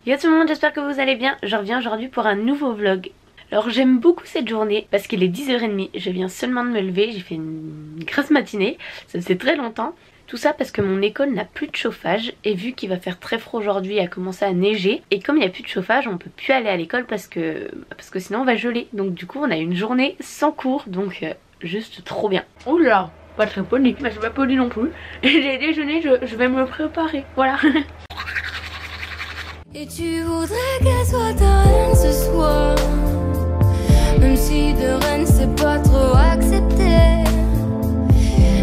Yo tout le monde, j'espère que vous allez bien. Je reviens aujourd'hui pour un nouveau vlog. Alors j'aime beaucoup cette journée parce qu'il est 10h30, je viens seulement de me lever, j'ai fait une grasse matinée, ça faisait très longtemps. Tout ça parce que mon école n'a plus de chauffage et vu qu'il va faire très froid aujourd'hui, il a commencé à neiger. Et comme il n'y a plus de chauffage, on peut plus aller à l'école parce que sinon on va geler. Donc du coup on a une journée sans cours, donc juste trop bien. Oula, pas très poli, mais je suis pas poli non plus. J'ai déjeuné, je vais me préparer, voilà. Et tu voudrais qu'elle soit ta reine ce soir, même si de reine c'est pas trop accepté.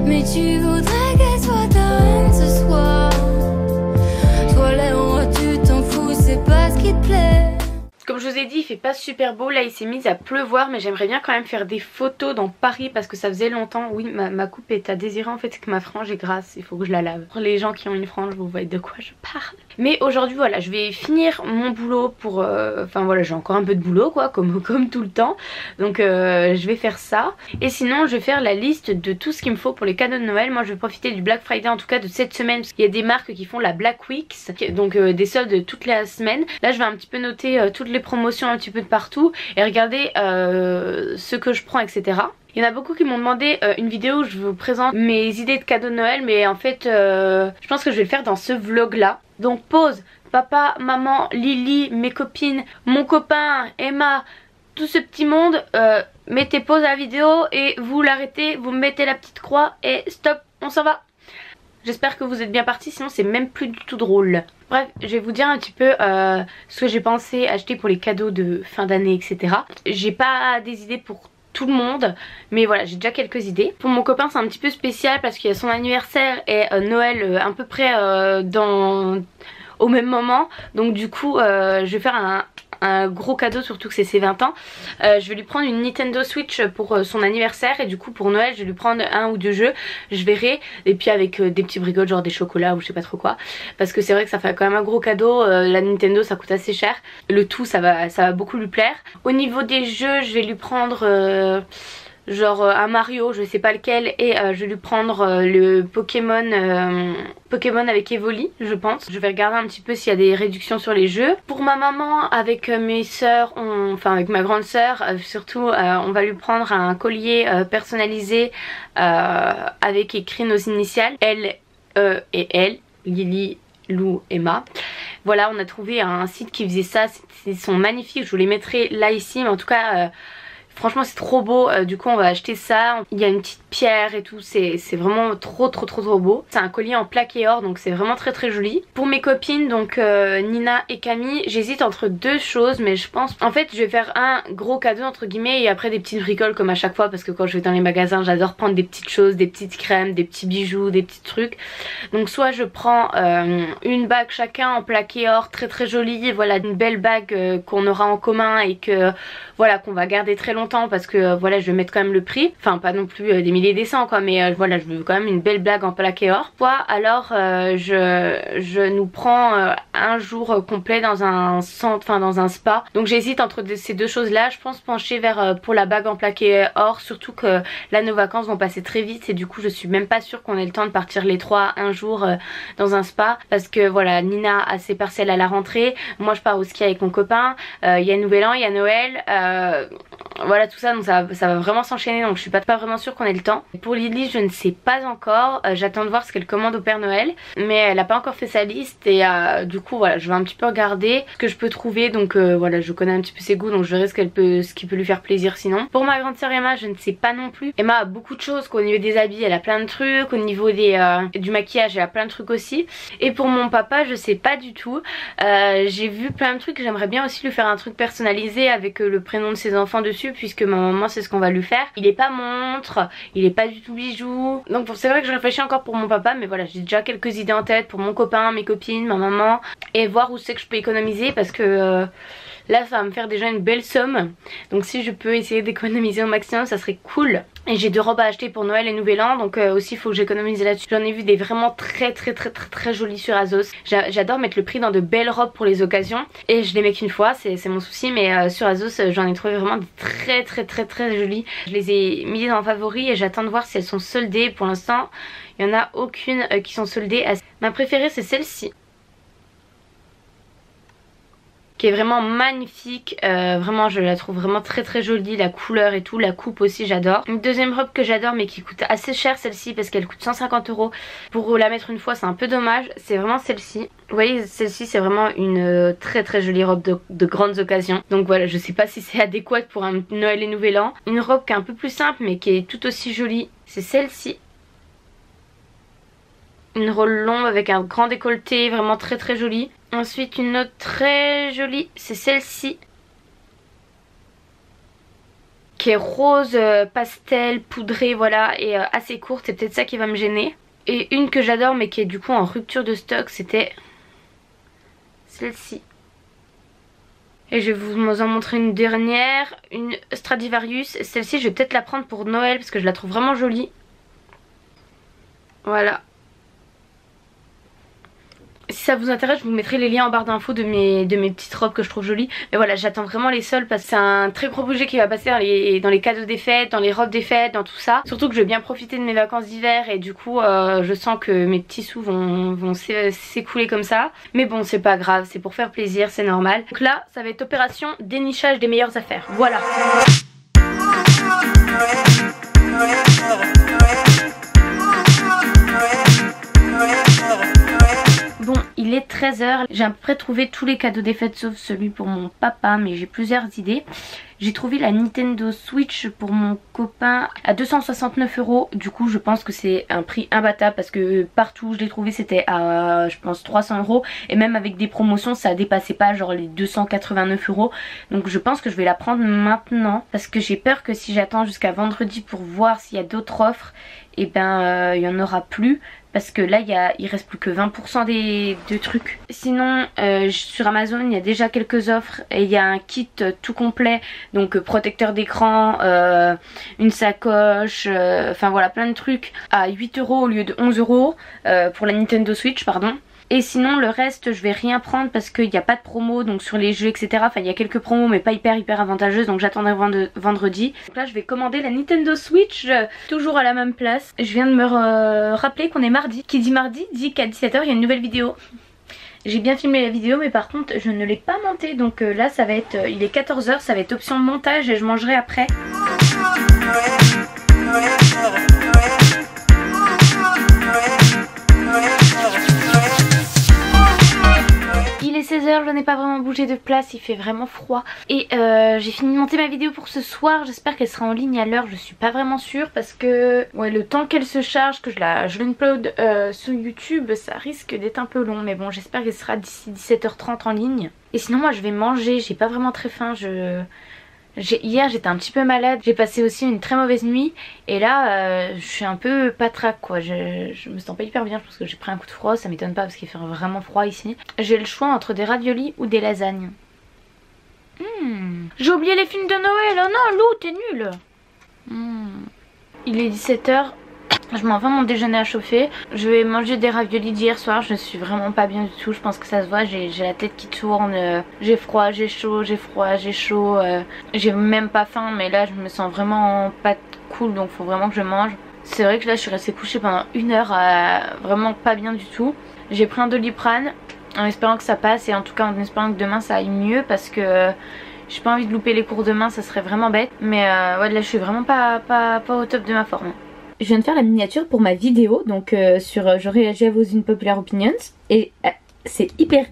Mais tu voudrais qu'elle soit ta reine ce soir. Toi les rois tu t'en fous, c'est pas ce qui te plaît. Comme je vous ai dit, il fait pas super beau, là il s'est mis à pleuvoir, mais j'aimerais bien quand même faire des photos dans Paris parce que ça faisait longtemps. Oui, ma coupe est à désirer, en fait c'est que ma frange est grasse, il faut que je la lave. Pour les gens qui ont une frange, vous voyez de quoi je parle. Mais aujourd'hui voilà, je vais finir mon boulot pour... Enfin voilà, j'ai encore un peu de boulot quoi, comme tout le temps. Donc je vais faire ça. Et sinon je vais faire la liste de tout ce qu'il me faut pour les cadeaux de Noël. Moi je vais profiter du Black Friday, en tout cas de cette semaine, parce qu'il y a des marques qui font la Black Weeks, donc des soldes toute la semaine. Là je vais un petit peu noter toutes les promotions un petit peu de partout et regarder ce que je prends, etc. Il y en a beaucoup qui m'ont demandé une vidéo où je vous présente mes idées de cadeaux de Noël, mais en fait je pense que je vais le faire dans ce vlog là. Donc pause, papa, maman, Lily, mes copines, mon copain, Emma, tout ce petit monde, mettez pause à la vidéo et vous l'arrêtez, vous mettez la petite croix et stop, on s'en va. J'espère que vous êtes bien partis, sinon c'est même plus du tout drôle. Bref, je vais vous dire un petit peu ce que j'ai pensé acheter pour les cadeaux de fin d'année, etc. J'ai pas des idées pour tout le monde, mais voilà, j'ai déjà quelques idées. Pour mon copain c'est un petit peu spécial parce qu'il y a son anniversaire et Noël à peu près au même moment. Donc du coup je vais faire un gros cadeau, surtout que c'est ses 20 ans. Je vais lui prendre une Nintendo Switch pour son anniversaire et du coup pour Noël je vais lui prendre un ou deux jeux, je verrai, et puis avec des petits bricoles genre des chocolats ou je sais pas trop quoi, parce que c'est vrai que ça fait quand même un gros cadeau. La Nintendo ça coûte assez cher, le tout ça va beaucoup lui plaire. Au niveau des jeux je vais lui prendre genre un Mario, je sais pas lequel, et je vais lui prendre le Pokémon avec Evoli, je pense. Je vais regarder un petit peu s'il y a des réductions sur les jeux. Pour ma maman, avec mes soeurs, enfin avec ma grande soeur surtout, on va lui prendre un collier personnalisé avec écrit nos initiales, elle et elle, Lily, Lou, Emma. Voilà, on a trouvé un site qui faisait ça, ils sont magnifiques, je vous les mettrai là ici, mais en tout cas franchement c'est trop beau, du coup on va acheter ça. Il y a une petite pierre et tout, c'est vraiment trop beau. C'est un collier en plaqué or, donc c'est vraiment très joli. Pour mes copines, donc Nina et Camille, j'hésite entre deux choses, mais je pense en fait je vais faire un gros cadeau entre guillemets et après des petites bricoles comme à chaque fois, parce que quand je vais dans les magasins j'adore prendre des petites choses, des petites crèmes, des petits bijoux, des petits trucs. Donc soit je prends une bague chacun en plaqué or très jolie, voilà, une belle bague qu'on aura en commun et que voilà, qu'on va garder très longtemps parce que voilà, je vais mettre quand même le prix, enfin pas non plus des milliers des cents quoi, mais voilà, je veux quand même une belle blague en plaqué or. Soit alors je nous prends un jour complet dans un centre, enfin dans un spa. Donc j'hésite entre ces deux choses là. Je pense pencher vers pour la bague en plaqué or, surtout que là nos vacances vont passer très vite et du coup je suis même pas sûre qu'on ait le temps de partir les trois un jour dans un spa, parce que voilà, Nina a ses partiels à la rentrée, moi je pars au ski avec mon copain, il y a Nouvel An, il y a Noël, voilà tout ça, donc ça va vraiment s'enchaîner, donc je suis pas vraiment sûre qu'on ait le temps. Pour Lily je ne sais pas encore, j'attends de voir ce qu'elle commande au Père Noël, mais elle a pas encore fait sa liste et du coup voilà, je vais un petit peu regarder ce que je peux trouver. Donc voilà, je connais un petit peu ses goûts, donc je verrai ce qui peut lui faire plaisir sinon. Pour ma grande sœur Emma je ne sais pas non plus. Emma a beaucoup de choses, qu'au niveau des habits elle a plein de trucs, au niveau du maquillage elle a plein de trucs aussi. Et pour mon papa je sais pas du tout, j'ai vu plein de trucs, j'aimerais bien aussi lui faire un truc personnalisé avec le prénom de ses enfants dessus, puisque ma maman c'est ce qu'on va lui faire. Il est pas montre, il est pas du tout bijou, donc c'est vrai que je réfléchis encore pour mon papa, mais voilà, j'ai déjà quelques idées en tête pour mon copain, mes copines, ma maman, et voir où c'est que je peux économiser, parce que là ça va me faire déjà une belle somme, donc si je peux essayer d'économiser au maximum ça serait cool. Et j'ai deux robes à acheter pour Noël et Nouvel An, donc aussi il faut que j'économise là-dessus. J'en ai vu des vraiment très jolies sur Azos. J'adore mettre le prix dans de belles robes pour les occasions, et je les mets qu'une fois, c'est mon souci, mais sur Azos j'en ai trouvé vraiment des très jolies. Je les ai mises en favoris et j'attends de voir si elles sont soldées. Pour l'instant il n'y en a aucune qui sont soldées. Ma préférée c'est celle-ci. qui est vraiment magnifique. Vraiment je la trouve vraiment très très jolie, la couleur et tout, la coupe aussi j'adore. Une deuxième robe que j'adore mais qui coûte assez cher celle-ci parce qu'elle coûte 150 €. Pour la mettre une fois c'est un peu dommage, c'est vraiment celle-ci. Vous voyez celle-ci c'est vraiment une très très jolie robe de grandes occasions. Donc voilà, je sais pas si c'est adéquat pour un Noël et Nouvel An. Une robe qui est un peu plus simple mais qui est tout aussi jolie, c'est celle-ci. Une robe longue avec un grand décolleté, vraiment très très jolie. Ensuite une autre très jolie, c'est celle-ci. Qui est rose, pastel, poudrée, voilà, et assez courte, c'est peut-être ça qui va me gêner. Et une que j'adore mais qui est du coup en rupture de stock, c'était celle-ci. Et je vais vous en montrer une dernière, une Stradivarius. Celle-ci je vais peut-être la prendre pour Noël parce que je la trouve vraiment jolie. Voilà. Si ça vous intéresse, je vous mettrai les liens en barre d'infos de mes petites robes que je trouve jolies. Mais voilà, j'attends vraiment les soldes parce que c'est un très gros budget qui va passer dans les cadeaux des fêtes, dans les robes des fêtes, dans tout ça. Surtout que je vais bien profiter de mes vacances d'hiver et du coup je sens que mes petits sous vont s'écouler comme ça. Mais bon, c'est pas grave, c'est pour faire plaisir, c'est normal. Donc là, ça va être opération dénichage des meilleures affaires. Voilà. Bon, il est 13 h, j'ai à peu près trouvé tous les cadeaux des fêtes sauf celui pour mon papa, mais j'ai plusieurs idées. J'ai trouvé la Nintendo Switch pour mon copain à 269 €. Du coup je pense que c'est un prix imbattable parce que partout où je l'ai trouvé c'était à je pense 300 €. Et même avec des promotions ça dépassait pas genre les 289 €. Donc je pense que je vais la prendre maintenant parce que j'ai peur que si j'attends jusqu'à vendredi pour voir s'il y a d'autres offres, et ben il y en aura plus. Parce que là il reste plus que 20% des trucs. Sinon sur Amazon il y a déjà quelques offres et il y a un kit tout complet. Donc protecteur d'écran, une sacoche, enfin voilà plein de trucs à 8 € au lieu de 11 € pour la Nintendo Switch pardon. Et sinon le reste je vais rien prendre parce qu'il n'y a pas de promo donc sur les jeux etc. Enfin il y a quelques promos mais pas hyper avantageuses donc j'attendrai vendredi. Donc là je vais commander la Nintendo Switch toujours à la même place. Je viens de me rappeler qu'on est mardi. Qui dit mardi dit qu'à 17 h il y a une nouvelle vidéo. J'ai bien filmé la vidéo mais par contre je ne l'ai pas montée donc là ça va être, il est 14 h, ça va être option montage et je mangerai après. Il est 16 h, je n'ai pas vraiment bougé de place, il fait vraiment froid. Et j'ai fini de monter ma vidéo pour ce soir, j'espère qu'elle sera en ligne à l'heure, je suis pas vraiment sûre parce que ouais, le temps qu'elle se charge, que je l'upload sur YouTube, ça risque d'être un peu long. Mais bon, j'espère qu'elle sera d'ici 17 h 30 en ligne. Et sinon moi je vais manger, j'ai pas vraiment très faim, hier j'étais un petit peu malade, j'ai passé aussi une très mauvaise nuit et là je suis un peu patraque quoi, je me sens pas hyper bien, je pense que j'ai pris un coup de froid, ça m'étonne pas parce qu'il fait vraiment froid ici. J'ai le choix entre des raviolis ou des lasagnes. J'ai oublié les films de Noël, oh non Lou t'es nulle. Il est 17 h. Je m'en vais mon déjeuner à chauffer. Je vais manger des raviolis d'hier soir. Je suis vraiment pas bien du tout. Je pense que ça se voit. J'ai la tête qui tourne. J'ai froid, j'ai chaud, j'ai froid, j'ai chaud. J'ai même pas faim. Mais là je me sens vraiment pas cool. Donc faut vraiment que je mange. C'est vrai que là je suis restée couchée pendant 1 heure. Vraiment pas bien du tout. J'ai pris un Doliprane en espérant que ça passe. Et en tout cas en espérant que demain ça aille mieux. Parce que j'ai pas envie de louper les cours demain. Ça serait vraiment bête. Mais ouais là je suis vraiment pas au top de ma forme. Je viens de faire la miniature pour ma vidéo, donc sur je réagis à vos unpopular opinions. Et c'est hyper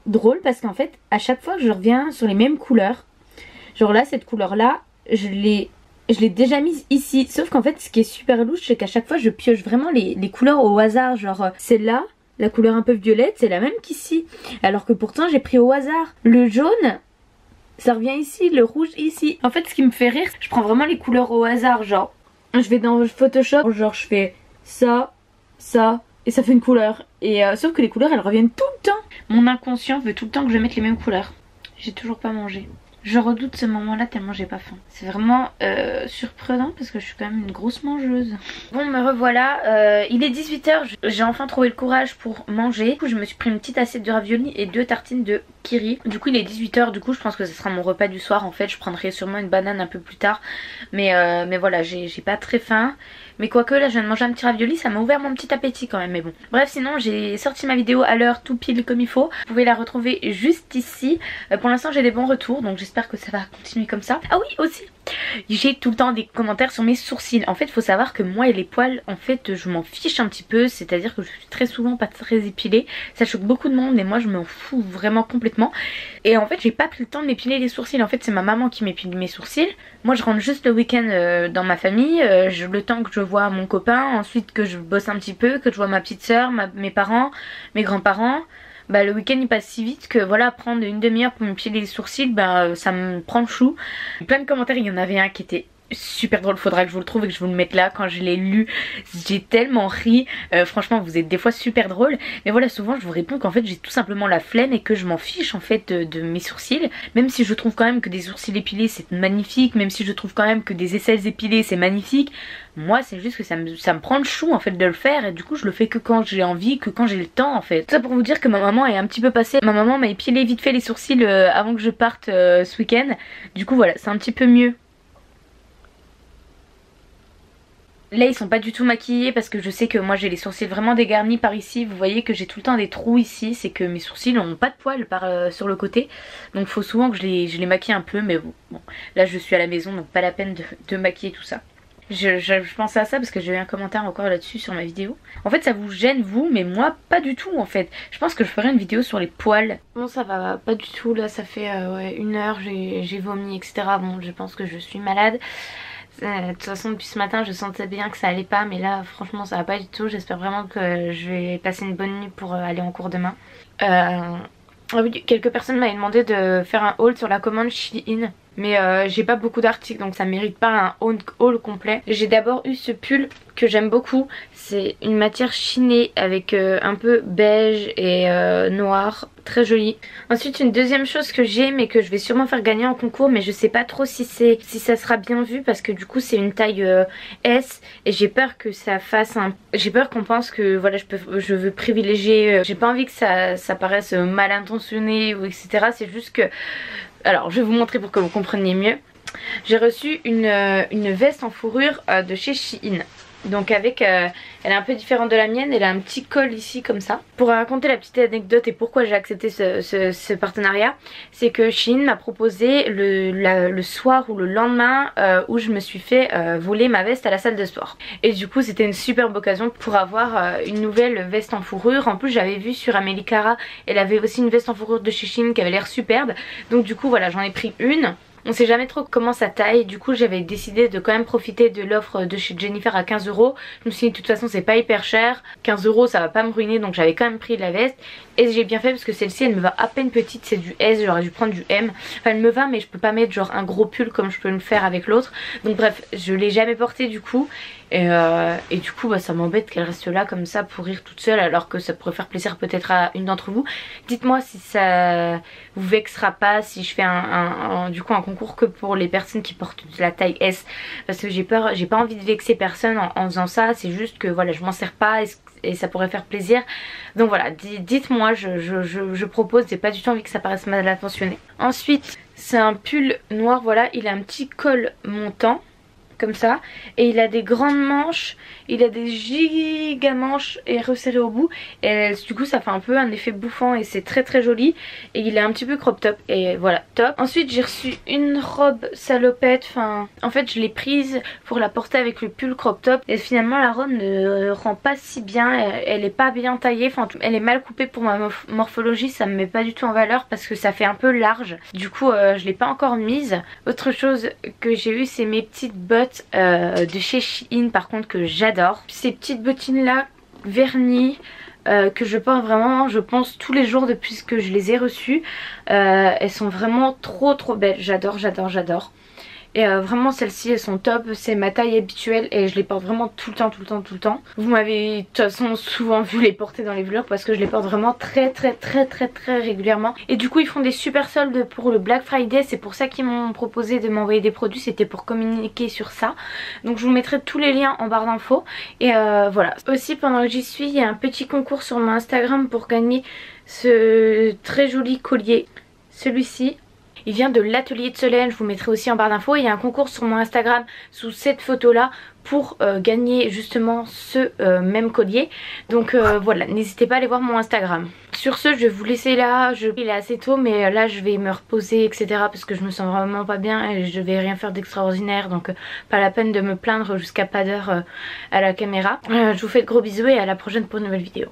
drôle parce qu'en fait, à chaque fois je reviens sur les mêmes couleurs. Genre là, cette couleur-là, je l'ai déjà mise ici. Sauf qu'en fait, ce qui est super louche, c'est qu'à chaque fois je pioche vraiment les couleurs au hasard. Genre celle-là, la couleur un peu violette, c'est la même qu'ici. Alors que pourtant j'ai pris au hasard. Le jaune, ça revient ici, le rouge ici. En fait, ce qui me fait rire, je prends vraiment les couleurs au hasard, genre... Je vais dans Photoshop, genre je fais ça, et ça fait une couleur. Et sauf que les couleurs elles reviennent tout le temps. Mon inconscient veut tout le temps que je mette les mêmes couleurs. J'ai toujours pas mangé. Je redoute ce moment là tellement j'ai pas faim. C'est vraiment surprenant parce que je suis quand même une grosse mangeuse. Bon me revoilà, il est 18 h, j'ai enfin trouvé le courage pour manger. Du coup je me suis pris une petite assiette de raviolis et 2 tartines de kiri. Du coup il est 18 h, du coup je pense que ce sera mon repas du soir. En fait je prendrai sûrement une banane un peu plus tard. Mais voilà j'ai pas très faim. Mais quoique là je viens de manger un petit ravioli, ça m'a ouvert mon petit appétit quand même, mais bon. Bref, sinon j'ai sorti ma vidéo à l'heure tout pile comme il faut. Vous pouvez la retrouver juste ici. Pour l'instant j'ai des bons retours, donc j'espère que ça va continuer comme ça. Ah oui, aussi j'ai tout le temps des commentaires sur mes sourcils. En fait faut savoir que moi et les poils, en fait je m'en fiche un petit peu. C'est à dire que je suis très souvent pas très épilée. Ça choque beaucoup de monde, mais moi je m'en fous vraiment complètement. Et en fait j'ai pas pris le temps de m'épiler les sourcils. En fait c'est ma maman qui m'épile mes sourcils. Moi je rentre juste le week-end dans ma famille, le temps que je vois mon copain, ensuite que je bosse un petit peu, que je vois ma petite soeur, mes parents, mes grands-parents. Bah le week-end il passe si vite que voilà, prendre une demi-heure pour m'épiler les sourcils, bah ça me prend le chou. Plein de commentaires, il y en avait un qui était super drôle, faudra que je vous le trouve et que je vous le mette là. Quand je l'ai lu, j'ai tellement ri. Franchement vous êtes des fois super drôle. Mais voilà, souvent je vous réponds qu'en fait j'ai tout simplement la flemme et que je m'en fiche en fait de mes sourcils. Même si je trouve quand même que des sourcils épilés c'est magnifique, même si je trouve quand même que des aisselles épilées c'est magnifique, moi c'est juste que ça me prend le chou en fait de le faire. Et du coup je le fais que quand j'ai envie, que quand j'ai le temps en fait. Tout ça pour vous dire que ma maman est un petit peu passée. Ma maman m'a épilé vite fait les sourcils avant que je parte ce week-end. Du coup voilà, c'est un petit peu mieux. Là ils sont pas du tout maquillés parce que je sais que moi j'ai les sourcils vraiment dégarnis par ici. Vous voyez que j'ai tout le temps des trous ici, c'est que mes sourcils n'ont pas de poils sur le côté. Donc faut souvent que je les maquille un peu, mais bon, là je suis à la maison donc pas la peine de maquiller tout ça. Je pensais à ça parce que j'ai eu un commentaire encore là-dessus sur ma vidéo. En fait ça vous gêne vous, mais moi pas du tout en fait. Je pense que je ferai une vidéo sur les poils. Bon ça va pas du tout, là ça fait ouais, 1 heure, j'ai vomi etc. Bon je pense que je suis malade. De toute façon depuis ce matin je sentais bien que ça allait pas, mais là franchement ça va pas du tout. J'espère vraiment que je vais passer une bonne nuit pour aller en cours demain. Ah oui, quelques personnes m'avaient demandé de faire un haul sur la commande Shein. Mais j'ai pas beaucoup d'articles donc ça mérite pas un haul complet. J'ai d'abord eu ce pull que j'aime beaucoup. C'est une matière chinée avec un peu beige et noir. Très joli. Ensuite une deuxième chose que j'ai mais que je vais sûrement faire gagner en concours, mais je sais pas trop si ça sera bien vu parce que du coup c'est une taille S et j'ai peur que ça fasse un... J'ai peur qu'on pense que voilà je veux privilégier... j'ai pas envie que ça paraisse mal intentionné ou etc. C'est juste que... Alors je vais vous montrer pour que vous compreniez mieux. J'ai reçu une veste en fourrure de chez Shein. Donc avec, elle est un peu différente de la mienne, elle a un petit col ici comme ça. Pour raconter la petite anecdote et pourquoi j'ai accepté ce partenariat, c'est que Shein m'a proposé le soir ou le lendemain où je me suis fait voler ma veste à la salle de sport. Et du coup c'était une superbe occasion pour avoir une nouvelle veste en fourrure. En plus j'avais vu sur Amélie Cara, elle avait aussi une veste en fourrure de chez Shein qui avait l'air superbe. Donc du coup voilà, j'en ai pris une. On sait jamais trop comment ça taille, du coup j'avais décidé de quand même profiter de l'offre de chez Jennifer à 15 €. Je me suis dit de toute façon c'est pas hyper cher, 15 € ça va pas me ruiner, donc j'avais quand même pris la veste. Et j'ai bien fait parce que celle-ci elle me va à peine petite, c'est du S, j'aurais dû prendre du M. Enfin elle me va mais je peux pas mettre genre un gros pull comme je peux le faire avec l'autre. Donc bref, je l'ai jamais portée du coup. Et du coup bah, ça m'embête qu'elle reste là comme ça pour rire toute seule alors que ça pourrait faire plaisir peut-être à une d'entre vous. Dites-moi si ça vous vexera pas si je fais du coup un concours que pour les personnes qui portent de la taille S, parce que j'ai peur, j'ai pas envie de vexer personne en faisant ça. C'est juste que voilà je m'en sers pas et ça pourrait faire plaisir. Donc voilà, dites-moi, je propose, j'ai pas du tout envie que ça paraisse mal intentionné. Ensuite c'est un pull noir, voilà, il a un petit col montant comme ça et il a des grandes manches, il a des giga manches et resserré au bout et du coup ça fait un peu un effet bouffant et c'est très très joli. Et il est un petit peu crop top et voilà, top. Ensuite j'ai reçu une robe salopette, enfin en fait je l'ai prise pour la porter avec le pull crop top et finalement la robe ne rend pas si bien, elle est pas bien taillée, enfin elle est mal coupée pour ma morphologie, ça me met pas du tout en valeur parce que ça fait un peu large. Du coup je l'ai pas encore mise. Autre chose que j'ai eu c'est mes petites bottes de chez Shein par contre que j'adore. Ces petites bottines là vernies que je porte vraiment je pense tous les jours depuis que je les ai reçues. Elles sont vraiment trop belles, j'adore. Et vraiment celles-ci elles sont top, c'est ma taille habituelle et je les porte vraiment tout le temps. Vous m'avez de toute façon souvent vu les porter dans les vlogs parce que je les porte vraiment très régulièrement. Et du coup ils font des super soldes pour le Black Friday, c'est pour ça qu'ils m'ont proposé de m'envoyer des produits, c'était pour communiquer sur ça. Donc je vous mettrai tous les liens en barre d'infos. Et voilà. Aussi pendant que j'y suis, il y a un petit concours sur mon Instagram pour gagner ce très joli collier. Celui-ci. Il vient de l'atelier de Solène, je vous mettrai aussi en barre d'infos. Il y a un concours sur mon Instagram sous cette photo là pour gagner justement ce même collier. Donc voilà, n'hésitez pas à aller voir mon Instagram. Sur ce, je vais vous laisser là. Il est assez tôt, mais là je vais me reposer etc. parce que je me sens vraiment pas bien et je vais rien faire d'extraordinaire. Donc pas la peine de me plaindre jusqu'à pas d'heure à la caméra. Je vous fais de gros bisous et à la prochaine pour une nouvelle vidéo.